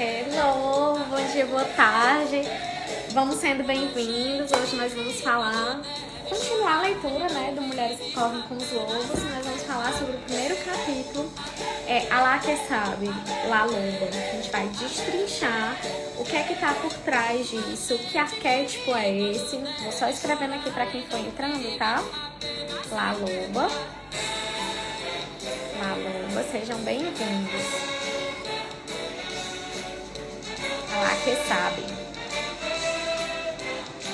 Hello, bom dia, boa tarde. Vamos sendo bem-vindos. Hoje nós vamos continuar a leitura, né, do Mulheres que Correm com os Lobos. Nós vamos falar sobre o primeiro capítulo, Alá que sabe, La Loba. A gente vai destrinchar o que é que tá por trás disso, que arquétipo é esse. Vou só escrevendo aqui para quem for entrando, tá? La Loba. La Loba, sejam bem-vindos. Alá que sabe.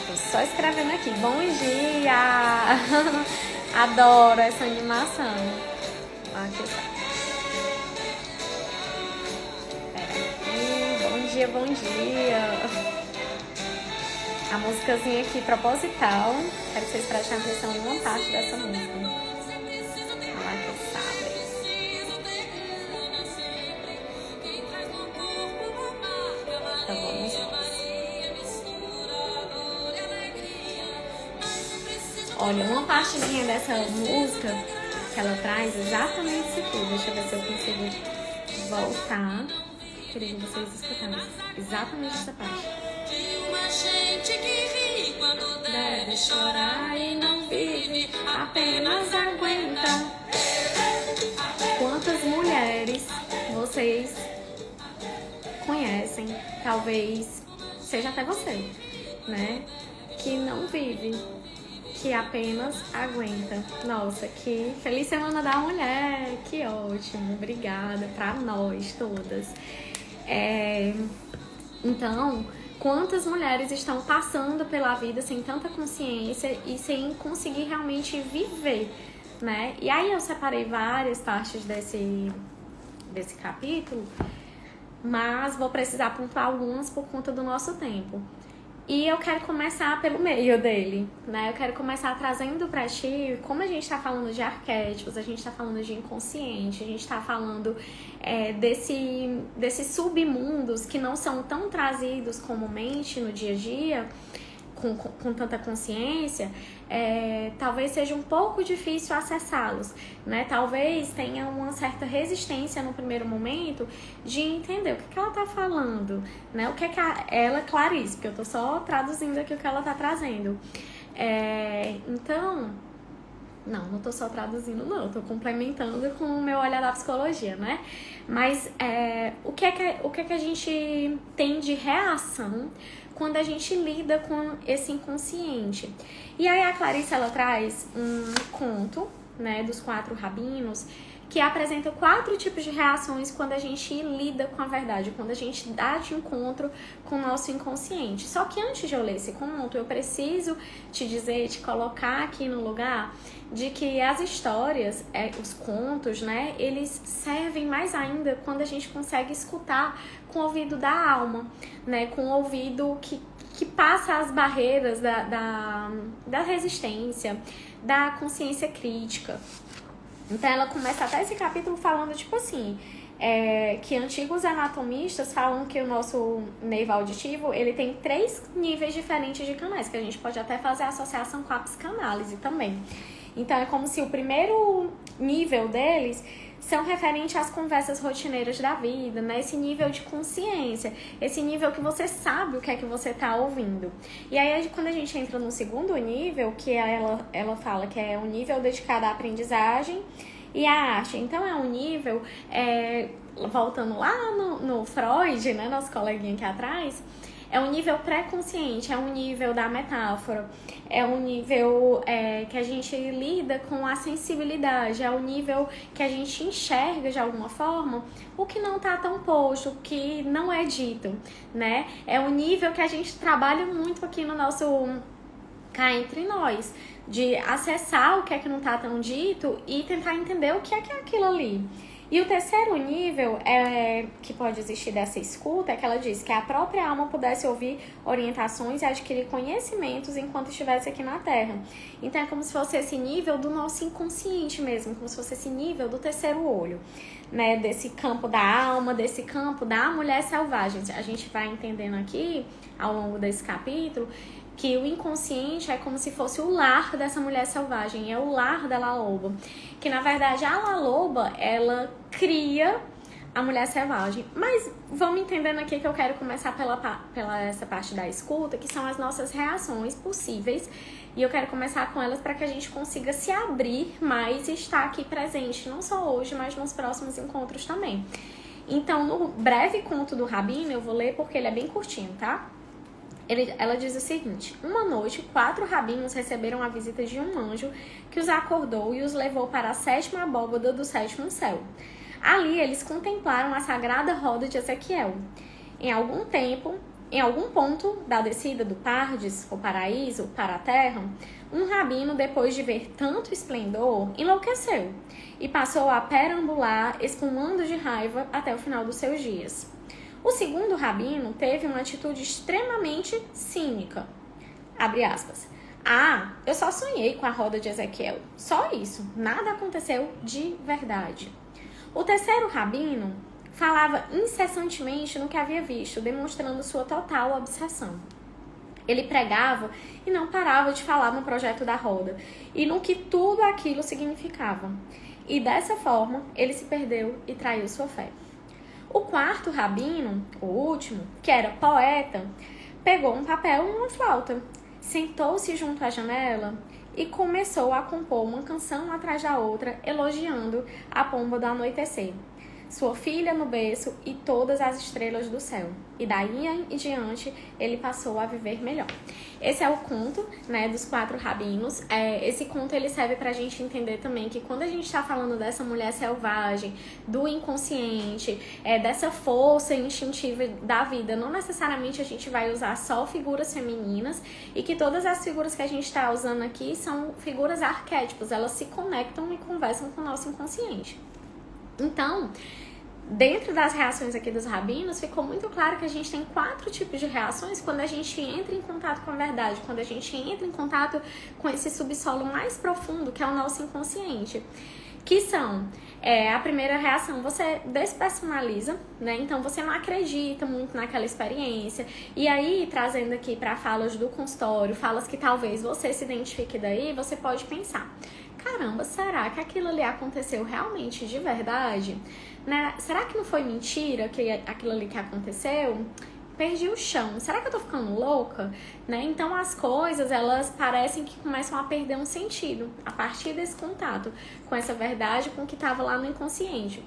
Tô só escrevendo aqui. Bom dia! Adoro essa animação. Alá que sabe. Peraí. Bom dia, bom dia. A músicazinha aqui proposital. Quero que vocês prestem atenção em uma parte dessa música. Alá que sabe. Então vamos lá. Olha, uma partezinha dessa música que ela traz exatamente isso aqui. Deixa eu ver se eu consigo voltar. Queria que vocês escutassem exatamente essa parte. Uma gente que ri quando deve chorar e não vive, apenas aguenta. Quantas mulheres vocês conhecem, talvez seja até você, né? Que não vive, que apenas aguenta. Nossa, que feliz Semana da Mulher, que ótimo, obrigada pra nós todas. Então, quantas mulheres estão passando pela vida sem tanta consciência e sem conseguir realmente viver, né? E aí eu separei várias partes desse capítulo, mas vou precisar pontuar algumas por conta do nosso tempo. E eu quero começar pelo meio dele, né? Eu quero começar trazendo pra ti, como a gente tá falando de arquétipos, a gente tá falando de inconsciente, a gente tá falando desses submundos que não são tão trazidos comumente no dia a dia, com tanta consciência, talvez seja um pouco difícil acessá-los, né? Talvez tenha uma certa resistência no primeiro momento de entender o que ela tá falando, né? O que ela, Clarice, porque eu tô só traduzindo aqui o que ela tá trazendo. Então, não tô só traduzindo, não, eu tô complementando com o meu olhar da psicologia, né? Mas o que é que a gente tem de reação quando a gente lida com esse inconsciente? E aí a Clarice, ela traz um conto, né, dos 4 rabinos, que apresenta 4 tipos de reações quando a gente lida com a verdade, quando a gente dá de encontro com o nosso inconsciente. Só que antes de eu ler esse conto, eu preciso te dizer, te colocar aqui no lugar de que as histórias, os contos, né, eles servem mais ainda quando a gente consegue escutar com o ouvido da alma, né, com o ouvido que passa as barreiras da resistência, da consciência crítica. Então ela começa até esse capítulo falando, tipo assim, que antigos anatomistas falam que o nosso nervo auditivo, ele tem 3 níveis diferentes de canais, que a gente pode até fazer associação com a psicanálise também. Então é como se o primeiro nível deles são referentes às conversas rotineiras da vida, né? Esse nível de consciência, esse nível que você sabe o que é que você tá ouvindo. E aí, quando a gente entra no segundo nível, que ela fala que é um nível dedicado à aprendizagem e à arte. Então, é um nível, voltando lá no Freud, né? Nosso coleguinha aqui atrás, é um nível pré-consciente, é um nível da metáfora, é um nível que a gente lida com a sensibilidade, é um nível que a gente enxerga de alguma forma o que não está tão posto, o que não é dito, né? É um nível que a gente trabalha muito aqui no nosso cá entre nós, de acessar o que é que não está tão dito e tentar entender o que é aquilo ali. E o terceiro nível que pode existir dessa escuta é que ela diz que a própria alma pudesse ouvir orientações e adquirir conhecimentos enquanto estivesse aqui na Terra. Então é como se fosse esse nível do nosso inconsciente mesmo, como se fosse esse nível do terceiro olho, né? Desse campo da alma, desse campo da mulher selvagem. A gente vai entendendo aqui, ao longo desse capítulo, que o inconsciente é como se fosse o lar dessa mulher selvagem, é o lar da La Loba. Que, na verdade, a La Loba, ela cria a mulher selvagem. Mas vamos entendendo aqui que eu quero começar pela essa parte da escuta, que são as nossas reações possíveis. E eu quero começar com elas para que a gente consiga se abrir mais e estar aqui presente, não só hoje, mas nos próximos encontros também. Então, no breve conto do Rabino, eu vou ler porque ele é bem curtinho, tá? Ela diz o seguinte: uma noite, 4 rabinos receberam a visita de um anjo que os acordou e os levou para a 7ª abóbada do 7º céu. Ali, eles contemplaram a sagrada roda de Ezequiel. Em algum ponto da descida do Pardes, o paraíso, para a terra, um rabino, depois de ver tanto esplendor, enlouqueceu e passou a perambular, espumando de raiva até o final dos seus dias. O segundo rabino teve uma atitude extremamente cínica. Abre aspas. Eu só sonhei com a roda de Ezequiel. Só isso. Nada aconteceu de verdade. O terceiro rabino falava incessantemente no que havia visto, demonstrando sua total obsessão. Ele pregava e não parava de falar no projeto da roda e no que tudo aquilo significava. E dessa forma, ele se perdeu e traiu sua fé. O quarto rabino, o último, que era poeta, pegou um papel e uma flauta, sentou-se junto à janela e começou a compor uma canção atrás da outra, elogiando a pomba do anoitecer, sua filha no berço e todas as estrelas do céu. E daí em diante, ele passou a viver melhor. Esse é o conto, né, dos 4 rabinos. Esse conto ele serve pra gente entender também que quando a gente tá falando dessa mulher selvagem, do inconsciente, dessa força instintiva da vida, não necessariamente a gente vai usar só figuras femininas e que todas as figuras que a gente tá usando aqui são figuras arquétipos, elas se conectam e conversam com o nosso inconsciente. Então, dentro das reações aqui dos rabinos, ficou muito claro que a gente tem 4 tipos de reações quando a gente entra em contato com a verdade, quando a gente entra em contato com esse subsolo mais profundo, que é o nosso inconsciente. Que são, a primeira reação, você despersonaliza, né? Então, você não acredita muito naquela experiência. E aí, trazendo aqui para falas do consultório, falas que talvez você se identifique daí, você pode pensar: caramba, será que aquilo ali aconteceu realmente de verdade? Né? Será que não foi mentira que aquilo ali que aconteceu? Perdi o chão. Será que eu tô ficando louca? Né? Então as coisas, elas parecem que começam a perder um sentido a partir desse contato com essa verdade, com o que estava lá no inconsciente.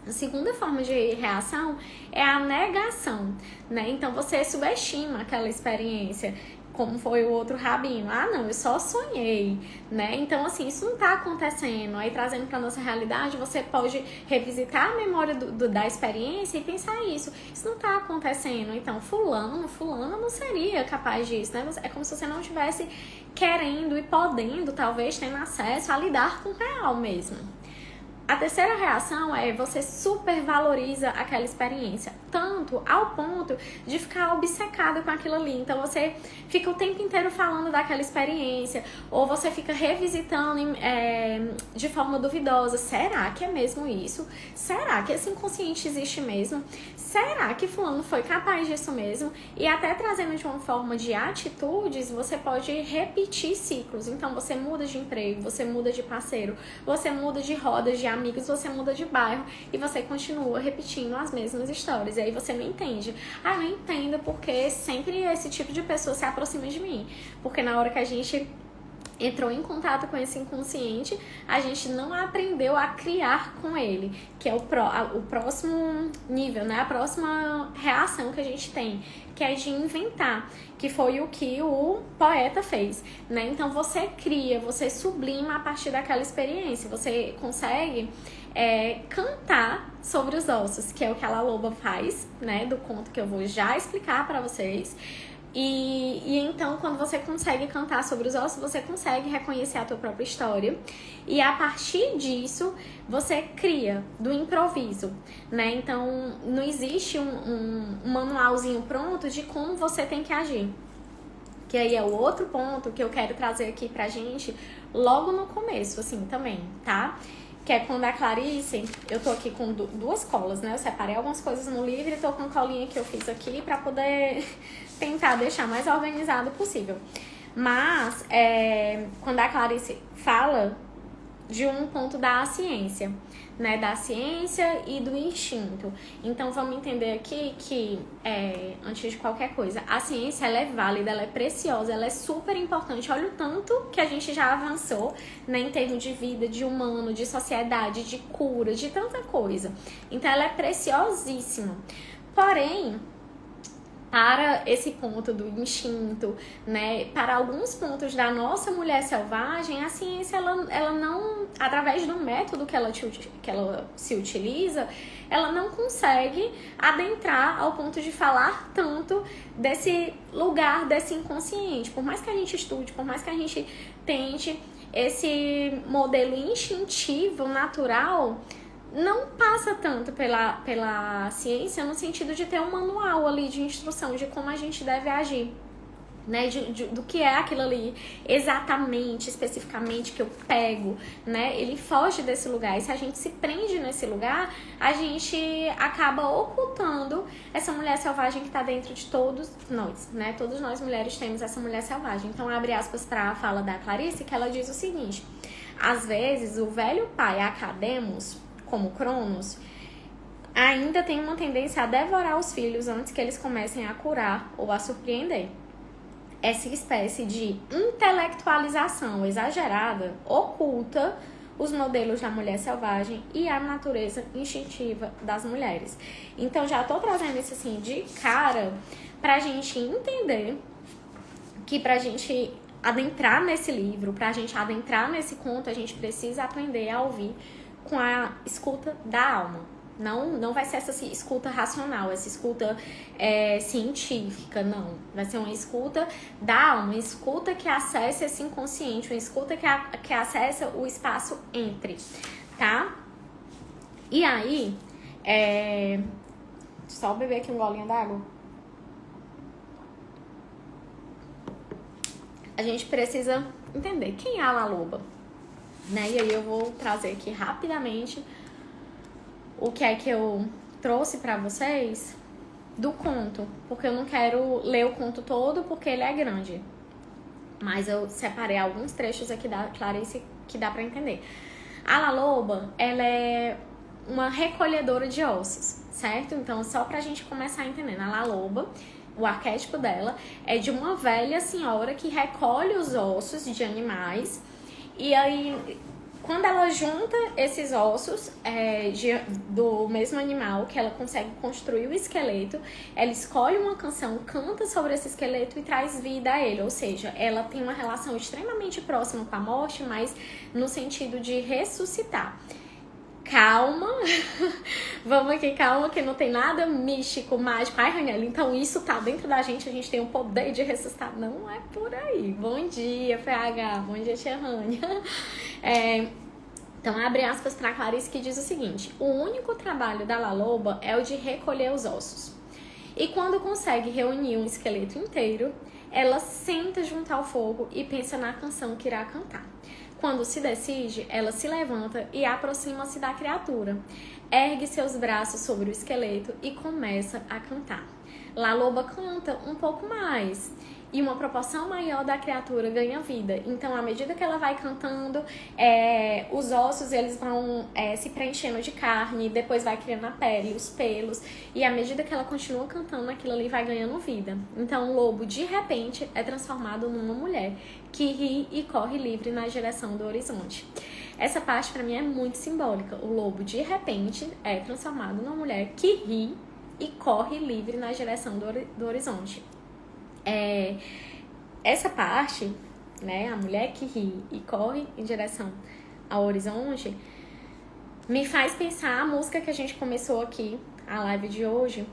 A segunda forma de reação é a negação, né? Então você subestima aquela experiência, como foi o outro rabino. Não, eu só sonhei, né? Então, assim, isso não tá acontecendo. Aí, trazendo pra nossa realidade, você pode revisitar a memória da experiência e pensar isso. Isso não tá acontecendo. Então, fulano não seria capaz disso, né? É como se você não estivesse querendo e podendo, talvez, tendo acesso a lidar com o real mesmo. A terceira reação é você supervaloriza aquela experiência, tanto ao ponto de ficar obcecada com aquilo ali. Então você fica o tempo inteiro falando daquela experiência, ou você fica revisitando de forma duvidosa. Será que é mesmo isso? Será que esse inconsciente existe mesmo? Será que fulano foi capaz disso mesmo? E até trazendo de uma forma de atitudes, você pode repetir ciclos. Então você muda de emprego, você muda de parceiro, você muda de rodas de amigos, você muda de bairro e você continua repetindo as mesmas histórias. E aí você não entende. Eu não entendo porque sempre esse tipo de pessoa se aproxima de mim. Porque na hora que a gente entrou em contato com esse inconsciente, a gente não aprendeu a criar com ele, que é o próximo nível, né? A próxima reação que a gente tem, que é de inventar, que foi o que o poeta fez, né? Então você cria, você sublima a partir daquela experiência, você consegue cantar sobre os ossos, que é o que a La Loba faz, né? Do conto que eu vou já explicar para vocês. E então, quando você consegue cantar sobre os ossos, você consegue reconhecer a tua própria história. E a partir disso, você cria do improviso, né? Então, não existe um manualzinho pronto de como você tem que agir. Que aí é o outro ponto que eu quero trazer aqui pra gente logo no começo, assim, também, tá? Que é quando a Clarice, eu tô aqui com 2 colas, né? Eu separei algumas coisas no livro e tô com a colinha que eu fiz aqui pra poder tentar deixar mais organizado possível. Mas, quando a Clarice fala de um ponto da ciência, né? Da ciência e do instinto. Então, vamos entender aqui que, antes de qualquer coisa, a ciência, ela é válida, ela é preciosa, ela é super importante. Olha o tanto que a gente já avançou, né? Em termos de vida, de humano, de sociedade, de cura, de tanta coisa. Então, ela é preciosíssima. Porém, para esse ponto do instinto, né, para alguns pontos da nossa mulher selvagem, a ciência, ela não, através do método que ela se utiliza, ela não consegue adentrar ao ponto de falar tanto desse lugar, desse inconsciente. Por mais que a gente estude, por mais que a gente tente, esse modelo instintivo, natural, não passa tanto pela ciência no sentido de ter um manual ali de instrução de como a gente deve agir, né? Do que é aquilo ali exatamente, especificamente que eu pego, né? Ele foge desse lugar, e se a gente se prende nesse lugar, a gente acaba ocultando essa mulher selvagem que tá dentro de todos nós, né? Todos nós mulheres temos essa mulher selvagem. Então, abre aspas para a fala da Clarice, que ela diz o seguinte: às vezes o velho pai Academos, como Cronos, ainda tem uma tendência a devorar os filhos antes que eles comecem a curar ou a surpreender. Essa espécie de intelectualização exagerada oculta os modelos da mulher selvagem e a natureza instintiva das mulheres. Então, já tô trazendo isso assim de cara pra gente entender que pra gente adentrar nesse livro, pra gente adentrar nesse conto, a gente precisa aprender a ouvir com a escuta da alma. Não vai ser essa escuta racional, essa escuta científica, não. Vai ser uma escuta da alma, uma escuta que acessa esse inconsciente, uma escuta que acessa o espaço entre, tá? E aí, só beber aqui um golinho d'água. A gente precisa entender quem é a La Loba, né? E aí eu vou trazer aqui rapidamente o que é que eu trouxe pra vocês do conto, porque eu não quero ler o conto todo porque ele é grande, mas eu separei alguns trechos aqui da Clarice que dá pra entender. A La Loba, ela é uma recolhedora de ossos, certo? Então, só pra gente começar a entender, a La Loba, o arquétipo dela é de uma velha senhora que recolhe os ossos de animais, e aí, quando ela junta esses ossos do mesmo animal, que ela consegue construir o esqueleto, ela escolhe uma canção, canta sobre esse esqueleto e traz vida a ele. Ou seja, ela tem uma relação extremamente próxima com a morte, mas no sentido de ressuscitar. Calma, vamos aqui, calma, que não tem nada místico, mágico. Ai, Raniela, então isso tá dentro da gente tem o poder de ressuscitar. Não é por aí. Bom dia, PH, bom dia, Tia Rania. Então, abre aspas para Clarice, que diz o seguinte: o único trabalho da La Loba é o de recolher os ossos. E quando consegue reunir um esqueleto inteiro, ela senta junto ao fogo e pensa na canção que irá cantar. Quando se decide, ela se levanta e aproxima-se da criatura, ergue seus braços sobre o esqueleto e começa a cantar. La Loba canta um pouco mais e uma proporção maior da criatura ganha vida. Então, à medida que ela vai cantando, os ossos eles vão se preenchendo de carne, depois vai criando a pele, os pelos, e à medida que ela continua cantando, aquilo ali vai ganhando vida. Então, o lobo, de repente, é transformado numa mulher que ri e corre livre na direção do horizonte. Essa parte, pra mim, é muito simbólica. O lobo, de repente, é transformado numa mulher que ri e corre livre na direção do horizonte. Essa parte, né, a mulher que ri e corre em direção ao horizonte, me faz pensar a música que a gente começou aqui, a live de hoje,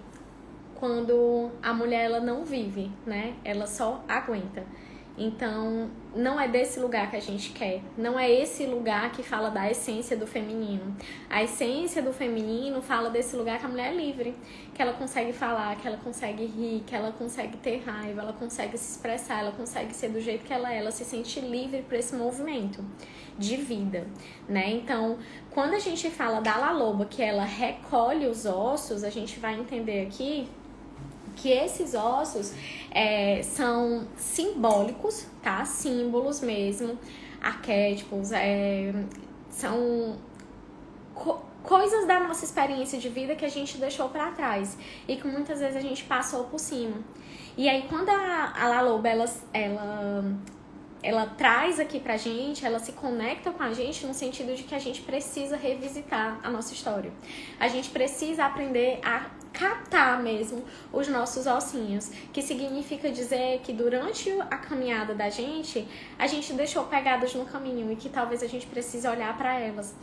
quando a mulher ela não vive, né, ela só aguenta. Então, não é desse lugar que a gente quer. Não é esse lugar que fala da essência do feminino. A essência do feminino fala desse lugar que a mulher é livre. Que ela consegue falar, que ela consegue rir, que ela consegue ter raiva, ela consegue se expressar, ela consegue ser do jeito que ela é. Ela se sente livre para esse movimento de vida, né? Então, quando a gente fala da La Loba, que ela recolhe os ossos, a gente vai entender aqui que esses ossos são simbólicos, tá? Símbolos mesmo, arquétipos, são coisas da nossa experiência de vida que a gente deixou pra trás e que muitas vezes a gente passou por cima. E aí quando a La Loba, ela traz aqui pra gente, ela se conecta com a gente no sentido de que a gente precisa revisitar a nossa história. A gente precisa aprender a catar mesmo os nossos ossinhos, que significa dizer que durante a caminhada da gente, a gente deixou pegadas no caminho e que talvez a gente precise olhar para elas.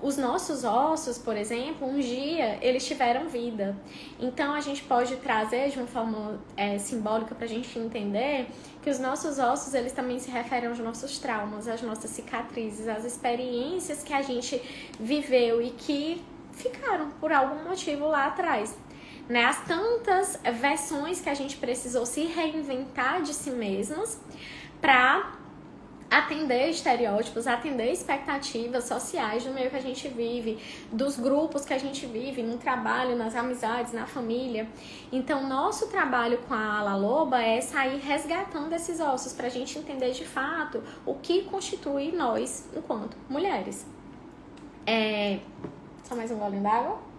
Os nossos ossos, por exemplo, um dia eles tiveram vida. Então a gente pode trazer de uma forma simbólica para a gente entender que os nossos ossos, eles também se referem aos nossos traumas, às nossas cicatrizes, às experiências que a gente viveu e que ficaram por algum motivo lá atrás. Né? As tantas versões que a gente precisou se reinventar de si mesmas para atender estereótipos, atender expectativas sociais do meio que a gente vive, dos grupos que a gente vive, no trabalho, nas amizades, na família. Então, nosso trabalho com a La Loba é sair resgatando esses ossos pra gente entender de fato o que constitui nós enquanto mulheres. Só mais um golinho d'água.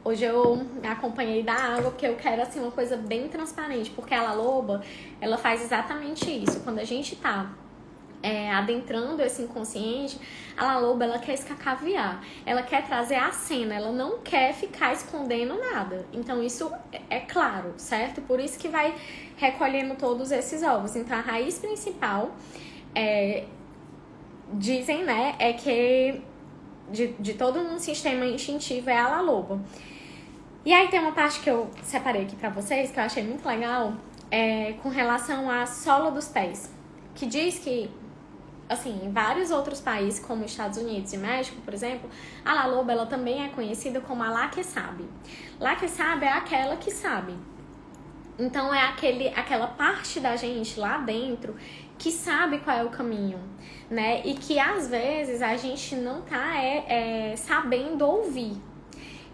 Hoje eu acompanhei da água porque eu quero assim uma coisa bem transparente, porque a La Loba, ela faz exatamente isso. Quando a gente tá adentrando esse inconsciente, a La Loba, ela quer escacaviar, ela quer trazer a cena, ela não quer ficar escondendo nada. Então isso é claro, certo? Por isso que vai recolhendo todos esses ovos. Então a raiz principal, dizem, né, é que de todo um sistema instintivo é a La Loba. E aí tem uma parte que eu separei aqui pra vocês, que eu achei muito legal, com relação à sola dos pés. Que diz que, assim, em vários outros países, como Estados Unidos e México, por exemplo, a La Loba, ela também é conhecida como a La que sabe. La que sabe é aquela que sabe. Então é aquela parte da gente lá dentro que sabe qual é o caminho, né? E que às vezes a gente não tá sabendo ouvir.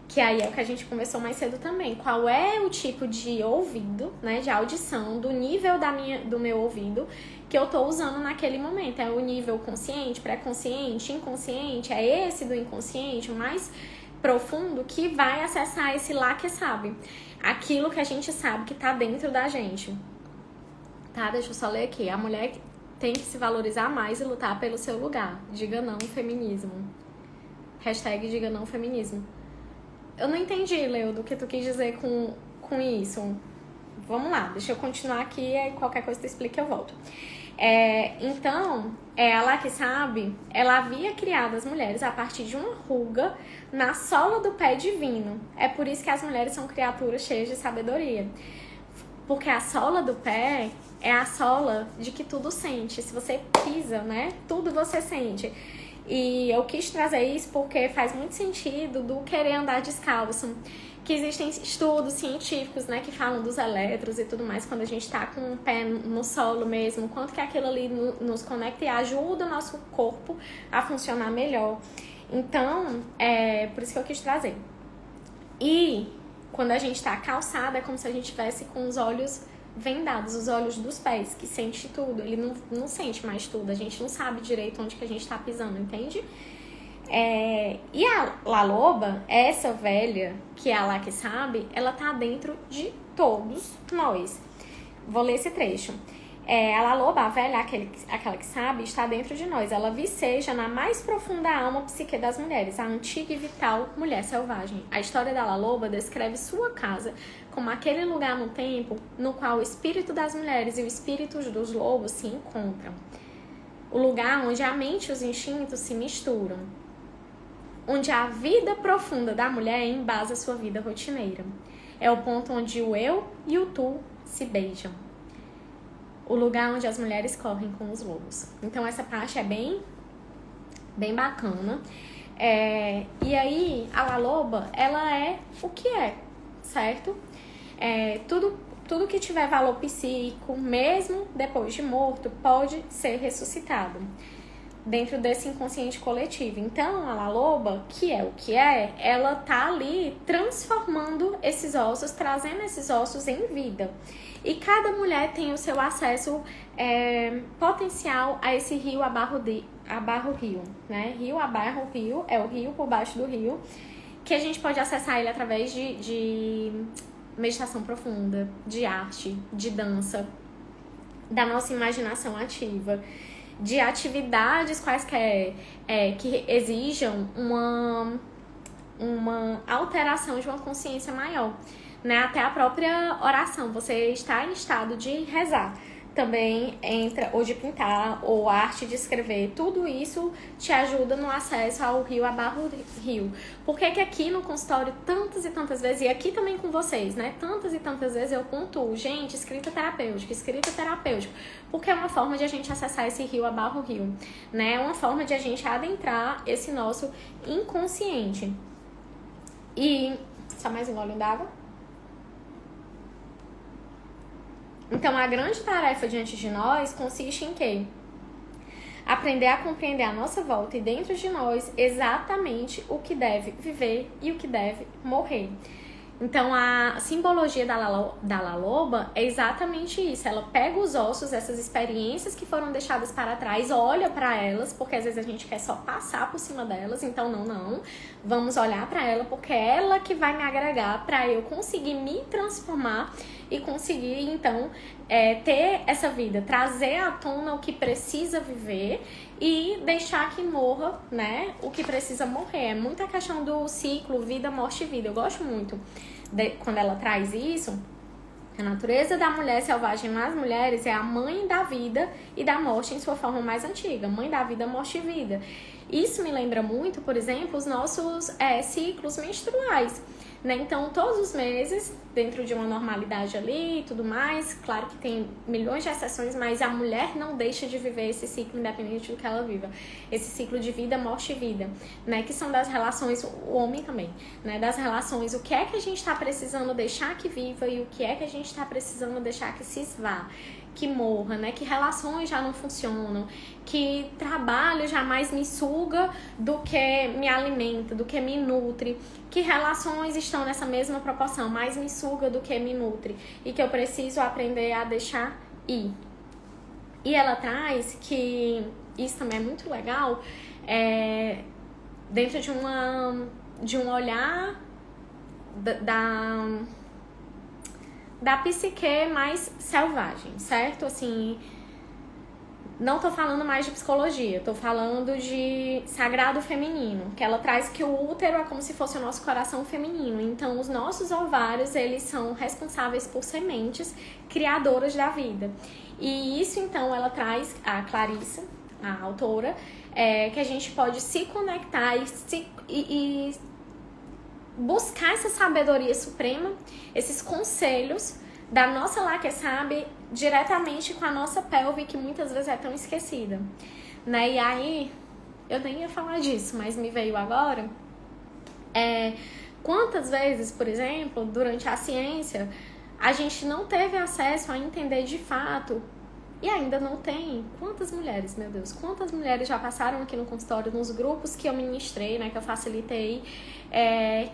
Que aí é o que a gente conversou mais cedo também. Qual é o tipo de ouvido, né? De audição, do nível do meu ouvido que eu tô usando naquele momento. É o nível consciente, pré-consciente, inconsciente? É esse do inconsciente, o mais profundo, que vai acessar esse lá que sabe. Aquilo que a gente sabe que tá dentro da gente. Tá? Deixa eu só ler aqui. A mulher tem que se valorizar mais e lutar pelo seu lugar. Diga não feminismo. Hashtag diga não feminismo. Eu não entendi, Leo, do que tu quis dizer com isso. Vamos lá, deixa eu continuar aqui e qualquer coisa tu explica eu volto. Então, ela que sabe, ela havia criado as mulheres a partir de uma ruga na sola do pé divino. É por isso que as mulheres são criaturas cheias de sabedoria. Porque a sola do pé é a sola de que tudo sente. Se você pisa, né, tudo você sente. E eu quis trazer isso porque faz muito sentido do querer andar descalço. Que existem estudos científicos, né, que falam dos elétrons e tudo mais, quando a gente tá com o pé no solo mesmo, quanto que aquilo ali nos conecta e ajuda o nosso corpo a funcionar melhor. Então, por isso que eu quis trazer. E quando a gente tá calçada, é como se a gente tivesse com os olhos vendados, os olhos dos pés, que sente tudo. Ele não sente mais tudo, a gente não sabe direito onde que a gente tá pisando, entende? E a La Loba, essa velha, que é a lá que sabe, ela tá dentro de todos nós. Vou ler esse trecho. A La Loba, a velha, aquela que sabe, está dentro de nós. Ela viceja na mais profunda alma psique das mulheres, a antiga e vital mulher selvagem. A história da La Loba descreve sua casa como aquele lugar no tempo no qual o espírito das mulheres e o espírito dos lobos se encontram. O lugar onde a mente e os instintos se misturam. Onde a vida profunda da mulher embasa a sua vida rotineira. É o ponto onde o eu e o tu se beijam. O lugar onde as mulheres correm com os lobos. Então essa parte é bem bacana. E aí a La Loba, ela é o que é, certo? Tudo que tiver valor psíquico, mesmo depois de morto, pode ser ressuscitado dentro desse inconsciente coletivo. Então a La Loba, que é o que ela tá ali transformando esses ossos, trazendo esses ossos em vida. E cada mulher tem o seu acesso potencial a esse rio abarra o rio, né? Rio abarra o rio, é o rio por baixo do rio, que a gente pode acessar ele através de meditação profunda, de arte, de dança, da nossa imaginação ativa, de atividades quaisquer que exijam uma alteração de uma consciência maior, né? Até a própria oração, você está em estado de rezar, também entra, ou de pintar, ou arte de escrever, tudo isso te ajuda no acesso ao rio, abarra o rio. Por que que aqui no consultório, tantas e tantas vezes, e aqui também com vocês, né, tantas e tantas vezes eu pontuo, gente, escrita terapêutica, porque é uma forma de a gente acessar esse rio, abarra o rio, né, é uma forma de a gente adentrar esse nosso inconsciente. E, só mais um golinho d'água. Então, a grande tarefa diante de nós consiste em quê? Aprender a compreender à nossa volta e dentro de nós exatamente o que deve viver e o que deve morrer. Então, a simbologia da Laloba é exatamente isso. Ela pega os ossos, essas experiências que foram deixadas para trás, olha para elas, porque às vezes a gente quer só passar por cima delas. Então, não. Vamos olhar para ela, porque é ela que vai me agregar para eu conseguir me transformar e conseguir, então, ter essa vida, trazer à tona o que precisa viver e deixar que morra, né, o que precisa morrer. É muita questão do ciclo vida, morte e vida. Eu gosto muito quando ela traz isso. A natureza da mulher selvagem nas mulheres é a mãe da vida e da morte em sua forma mais antiga. Mãe da vida, morte e vida. Isso me lembra muito, por exemplo, os nossos ciclos menstruais, né? Então, todos os meses, dentro de uma normalidade ali e tudo mais, claro que tem milhões de exceções, mas a mulher não deixa de viver esse ciclo independente do que ela viva. Esse ciclo de vida, morte e vida, né? Que são das relações, o homem também, né? Das relações, o que é que a gente está precisando deixar que viva e o que é que a gente está precisando deixar que se esvá, que morra, né? Que relações já não funcionam, que trabalho jamais me suga do que me alimenta, do que me nutre, que relações estão nessa mesma proporção, mais me suga do que me nutre e que eu preciso aprender a deixar ir. E ela traz que isso também é muito legal, dentro de um olhar da psique mais selvagem, certo? Assim, não tô falando mais de psicologia, tô falando de sagrado feminino, que ela traz que o útero é como se fosse o nosso coração feminino. Então, os nossos ovários, eles são responsáveis por sementes criadoras da vida. E isso, então, ela traz, a Clarissa, a autora, que a gente pode se conectar e buscar essa sabedoria suprema, esses conselhos da nossa lá que sabe diretamente com a nossa pelve, que muitas vezes é tão esquecida, né? E aí, eu nem ia falar disso, mas me veio agora, quantas vezes, por exemplo, durante a ciência, a gente não teve acesso a entender de fato, e ainda não tem. Quantas mulheres, meu Deus, quantas mulheres já passaram aqui no consultório, nos grupos que eu ministrei, né, que eu facilitei,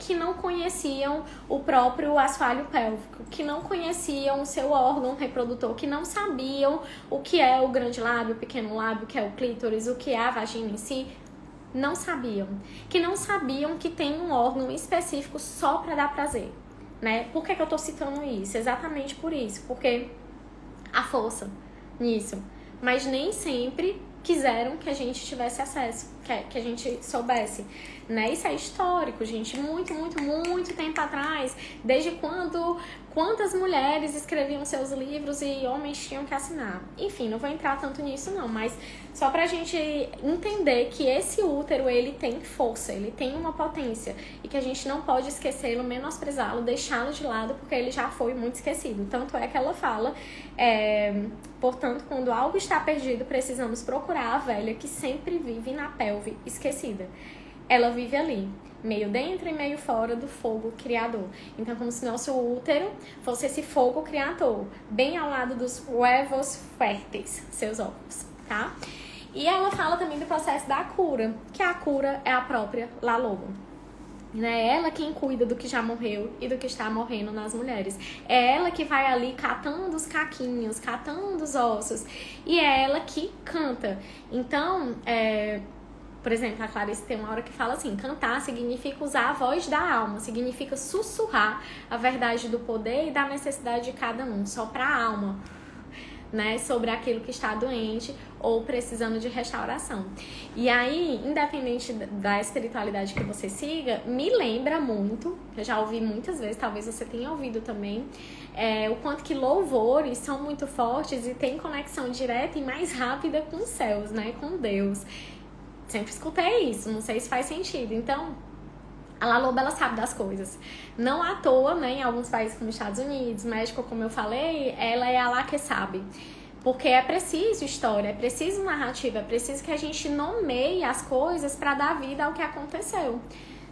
que não conheciam o próprio assoalho pélvico, que não conheciam o seu órgão reprodutor, que não sabiam o que é o grande lábio, o pequeno lábio, o que é o clítoris, o que é a vagina em si. Não sabiam. Que não sabiam que tem um órgão específico só para dar prazer, né? Por que eu tô citando isso? Exatamente por isso, porque a força nisso, mas nem sempre quiseram que a gente tivesse acesso, que a gente soubesse, né? Isso é histórico, gente, muito, muito, muito tempo atrás, desde quantas mulheres escreviam seus livros e homens tinham que assinar. Enfim, não vou entrar tanto nisso não, mas só pra gente entender que esse útero, ele tem força, ele tem uma potência e que a gente não pode esquecê-lo, menosprezá-lo, deixá-lo de lado, porque ele já foi muito esquecido. Tanto é que ela fala, portanto, quando algo está perdido, precisamos procurar a velha que sempre vive na pelve esquecida. Ela vive ali, meio dentro e meio fora do fogo criador. Então, como se nosso útero fosse esse fogo criador, bem ao lado dos huevos férteis, seus óvulos, tá? E ela fala também do processo da cura, que a cura é a própria Laloba. né? É ela quem cuida do que já morreu e do que está morrendo nas mulheres. É ela que vai ali catando os caquinhos, catando os ossos. E é ela que canta. Então, por exemplo, a Clarice tem uma hora que fala assim: cantar significa usar a voz da alma, significa sussurrar a verdade do poder e da necessidade de cada um, só para a alma, né, sobre aquilo que está doente ou precisando de restauração. E aí, independente da espiritualidade que você siga, me lembra muito, eu já ouvi muitas vezes, talvez você tenha ouvido também, o quanto que louvores são muito fortes e tem conexão direta e mais rápida com os céus, né, com Deus. Sempre escutei isso, não sei se faz sentido. Então, a La Loba, ela sabe das coisas. Não à toa, né, em alguns países como Estados Unidos, México, como eu falei, ela é a lá que sabe. Porque é preciso história, é preciso narrativa, é preciso que a gente nomeie as coisas para dar vida ao que aconteceu.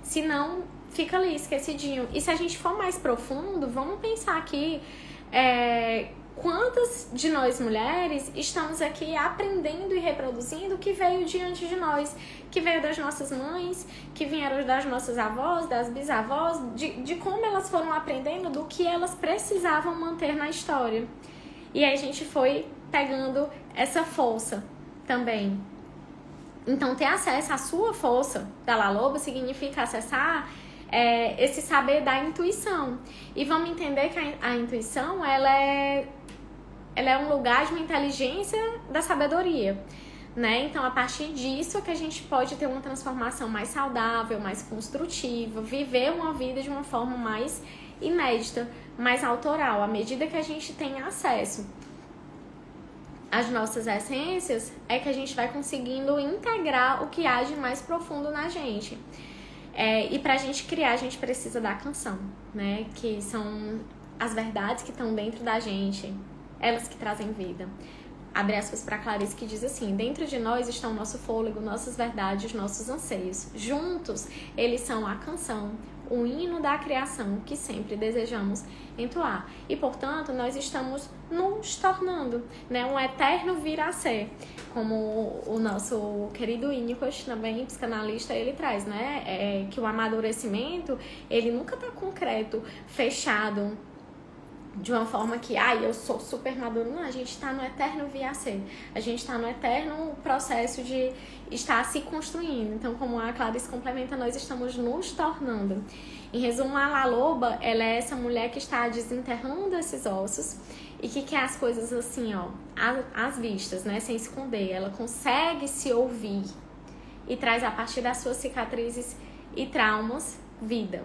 Senão, fica ali esquecidinho. E se a gente for mais profundo, vamos pensar aqui... quantas de nós mulheres estamos aqui aprendendo e reproduzindo o que veio diante de nós, que veio das nossas mães, que vieram das nossas avós, das bisavós, de como elas foram aprendendo do que elas precisavam manter na história. E aí a gente foi pegando essa força também. Então, ter acesso à sua força da La Loba significa acessar esse saber da intuição. E vamos entender que a intuição, ela é um lugar de uma inteligência da sabedoria, né? Então, a partir disso é que a gente pode ter uma transformação mais saudável, mais construtiva, viver uma vida de uma forma mais inédita, mais autoral, à medida que a gente tem acesso às nossas essências, é que a gente vai conseguindo integrar o que há de mais profundo na gente. E pra gente criar, a gente precisa da canção, né? Que são as verdades que estão dentro da gente, elas que trazem vida. Abre aspas para Clarice, que diz assim: dentro de nós estão nosso fôlego, nossas verdades, nossos anseios. Juntos, eles são a canção, o hino da criação que sempre desejamos entoar. E, portanto, nós estamos nos tornando, né, um eterno vir a ser. Como o nosso querido Winnicott, também psicanalista, ele traz, né? Que o amadurecimento, ele nunca está concreto, fechado, de uma forma que, eu sou super maduro. Não, a gente está no eterno vir a ser. A gente está no eterno processo de estar se construindo. Então, como a Clarice complementa, nós estamos nos tornando. Em resumo, a La Loba, ela é essa mulher que está desenterrando esses ossos e que quer as coisas assim, às vistas, né? Sem esconder. Ela consegue se ouvir e traz a partir das suas cicatrizes e traumas, vida.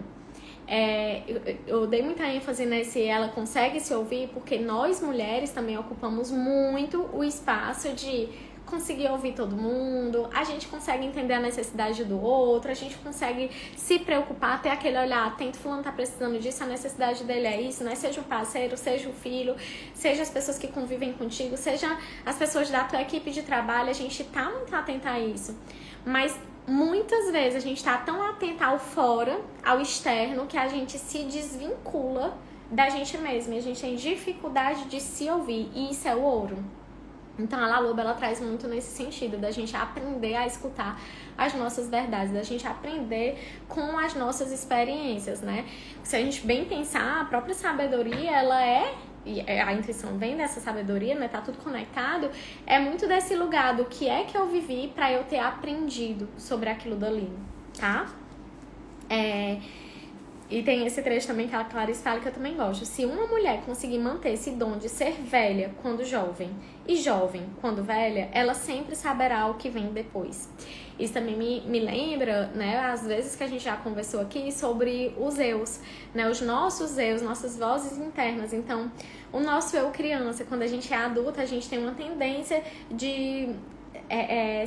Eu dei muita ênfase nesse ela consegue se ouvir, porque nós mulheres também ocupamos muito o espaço de conseguir ouvir todo mundo, a gente consegue entender a necessidade do outro, a gente consegue se preocupar, ter aquele olhar atento, fulano tá precisando disso, a necessidade dele é isso, né? Seja o parceiro, seja o filho, seja as pessoas que convivem contigo, seja as pessoas da tua equipe de trabalho, a gente tá muito atenta a isso. Mas muitas vezes a gente tá tão atenta ao fora, ao externo, que a gente se desvincula da gente mesma e a gente tem dificuldade de se ouvir, e isso é o ouro. Então a La Loba, ela traz muito nesse sentido, da gente aprender a escutar as nossas verdades, da gente aprender com as nossas experiências, né? Se a gente bem pensar, a própria sabedoria, e a intuição vem dessa sabedoria, né? Tá tudo conectado, é muito desse lugar do que é que eu vivi pra eu ter aprendido sobre aquilo dali, tá? E tem esse trecho também que a Clarice fala, que eu também gosto. Se uma mulher conseguir manter esse dom de ser velha quando jovem e jovem quando velha, ela sempre saberá o que vem depois. Isso também me lembra, né, às vezes que a gente já conversou aqui sobre os eus, né, os nossos eus, nossas vozes internas. Então, o nosso eu criança, quando a gente é adulta, a gente tem uma tendência de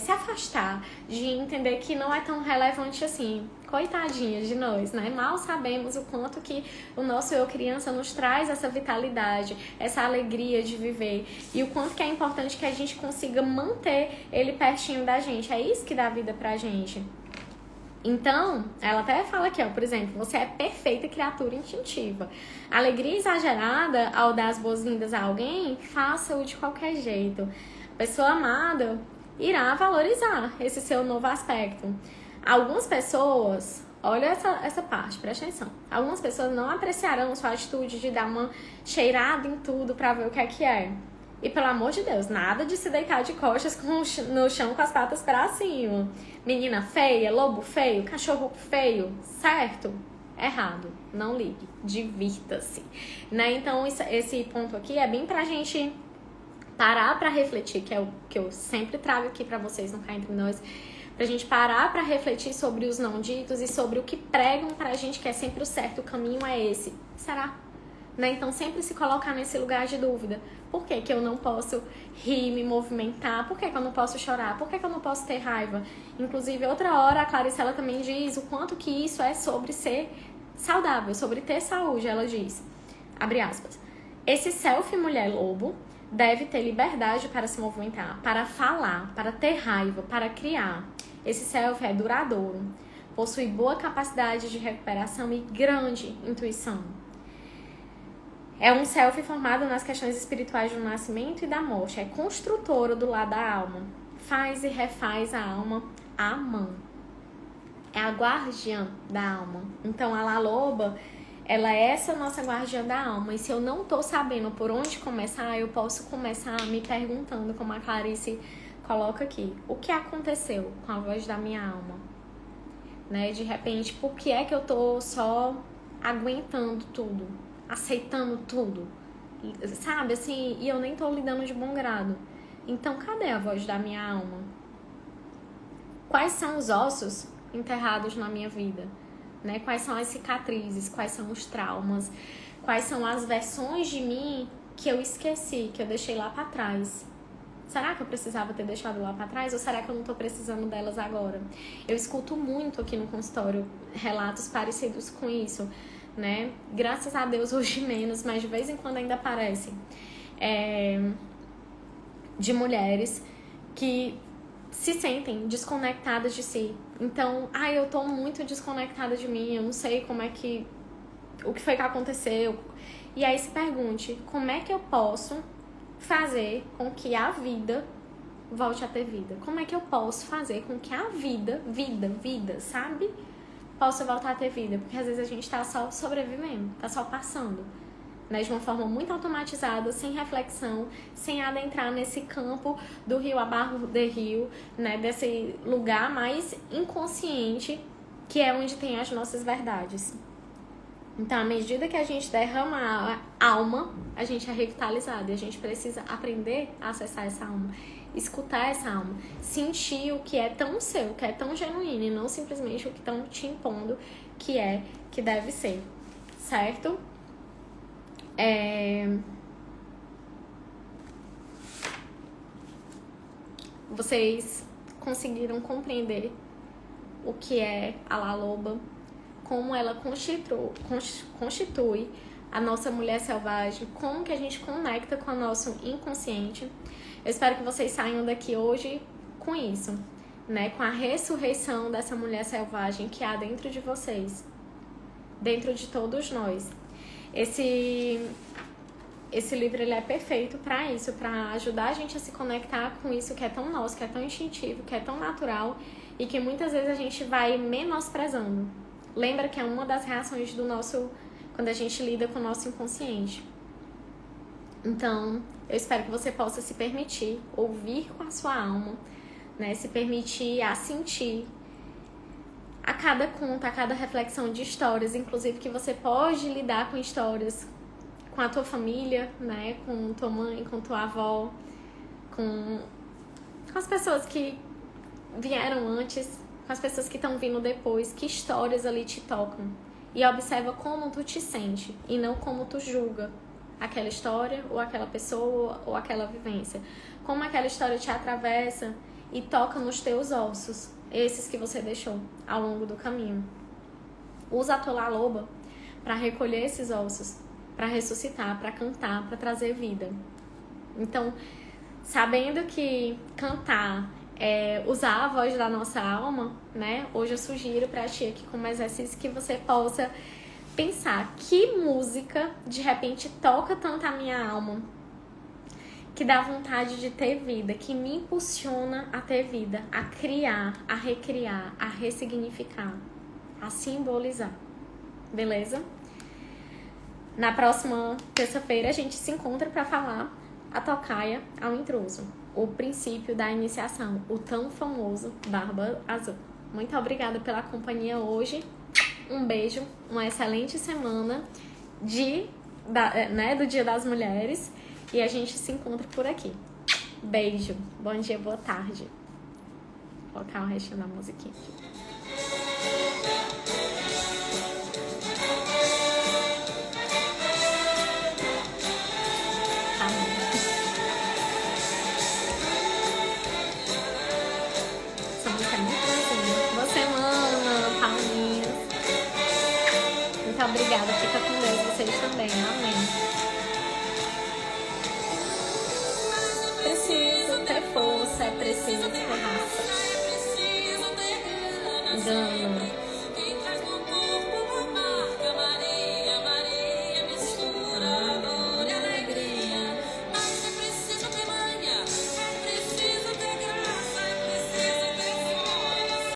se afastar, de entender que não é tão relevante assim. Coitadinhas de nós, né? Mal sabemos o quanto que o nosso eu criança nos traz essa vitalidade, essa alegria de viver, e o quanto que é importante que a gente consiga manter ele pertinho da gente. É isso que dá vida pra gente. Então, ela até fala aqui, por exemplo, você é perfeita criatura instintiva. Alegria exagerada ao dar as boas-vindas a alguém, faça-o de qualquer jeito. A pessoa amada irá valorizar esse seu novo aspecto. Algumas pessoas olha essa parte, presta atenção. Algumas pessoas não apreciarão sua atitude de dar uma cheirada em tudo pra ver o que é. E pelo amor de Deus, nada de se deitar de costas no chão com as patas pra cima. Menina feia, lobo feio, cachorro feio, certo? Errado. Não ligue. Divirta-se. Né? Então, esse ponto aqui é bem pra gente parar pra refletir, que é o que eu sempre trago aqui pra vocês no Cá Entre Nós. Pra gente parar pra refletir sobre os não ditos e sobre o que pregam pra gente que é sempre o certo, o caminho é esse. Será? Né? Então, sempre se colocar nesse lugar de dúvida. Por que que eu não posso rir, me movimentar? Por que que eu não posso chorar? Por que que eu não posso ter raiva? Inclusive, outra hora, a Clarice, ela também diz o quanto que isso é sobre ser saudável, sobre ter saúde. Ela diz, abre aspas, esse selfie mulher lobo deve ter liberdade para se movimentar, para falar, para ter raiva, para criar. Esse selfie é duradouro, possui boa capacidade de recuperação e grande intuição. É um self formado nas questões espirituais do nascimento e da morte. É construtora do lado da alma. Faz e refaz a alma à mão. É a guardiã da alma. Então, a Laloba, ela é essa nossa guardiã da alma. E se eu não tô sabendo por onde começar, eu posso começar me perguntando, como a Clarice coloca aqui. O que aconteceu com a voz da minha alma? Né? De repente, por que é que eu tô só aguentando tudo? Aceitando tudo, sabe, assim, e eu nem tô lidando de bom grado. Então, cadê a voz da minha alma? Quais são os ossos enterrados na minha vida? Né? Quais são as cicatrizes? Quais são os traumas? Quais são as versões de mim que eu esqueci, que eu deixei lá pra trás? Será que eu precisava ter deixado lá pra trás? Ou será que eu não tô precisando delas agora? Eu escuto muito aqui no consultório relatos parecidos com isso, né? Graças a Deus hoje menos, mas de vez em quando ainda aparecem de mulheres que se sentem desconectadas de si. Então, eu tô muito desconectada de mim, eu não sei como é que o que foi que aconteceu. E aí se pergunte, como é que eu posso fazer com que a vida volte a ter vida? Como é que eu posso fazer com que a vida, sabe? Possa voltar a ter vida, porque às vezes a gente tá só sobrevivendo, tá só passando, né, de uma forma muito automatizada, sem reflexão, sem adentrar nesse campo do rio abaixo de rio, né, desse lugar mais inconsciente, que é onde tem as nossas verdades. Então, à medida que a gente derrama a alma, a gente é revitalizado, e a gente precisa aprender a acessar essa alma, escutar essa alma, sentir o que é tão seu, o que é tão genuíno, e não simplesmente o que estão te impondo que deve ser, certo? Vocês conseguiram compreender o que é a Laloba, como ela constitui a nossa mulher selvagem, como que a gente conecta com o nosso inconsciente. Eu espero que vocês saiam daqui hoje com isso, né? Com a ressurreição dessa mulher selvagem que há dentro de vocês, dentro de todos nós. Esse livro ele é perfeito para isso, para ajudar a gente a se conectar com isso que é tão nosso, que é tão instintivo, que é tão natural e que muitas vezes a gente vai menosprezando. Lembra que é uma das reações do nosso, quando a gente lida com o nosso inconsciente. Então, eu espero que você possa se permitir ouvir com a sua alma, né? Se permitir a sentir a cada conta, a cada reflexão de histórias, inclusive que você pode lidar com histórias com a tua família, né? Com tua mãe, com tua avó, com as pessoas que vieram antes, com as pessoas que estão vindo depois, que histórias ali te tocam. E observa como tu te sente e não como tu julga aquela história ou aquela pessoa ou aquela vivência. Como aquela história te atravessa e toca nos teus ossos, esses que você deixou ao longo do caminho. Usa a tua Laloba para recolher esses ossos, para ressuscitar, para cantar, para trazer vida. Então, sabendo que cantar é usar a voz da nossa alma, né? Hoje eu sugiro para ti aqui como exercício que você possa pensar que música de repente toca tanto a minha alma, que dá vontade de ter vida, que me impulsiona a ter vida, a criar, a recriar, a ressignificar. a simbolizar. Beleza? Na próxima terça-feira a gente se encontra para falar a tocaia ao intruso, o princípio da iniciação, o tão famoso Barba Azul. Muito obrigada pela companhia hoje. Um beijo, uma excelente semana do Dia das Mulheres e a gente se encontra por aqui. Beijo, bom dia, boa tarde. Vou colocar o restinho da musiquinha aqui. Muito obrigada, fica com Deus, vocês também, amém. Preciso ter força, é preciso ter raça. Gana.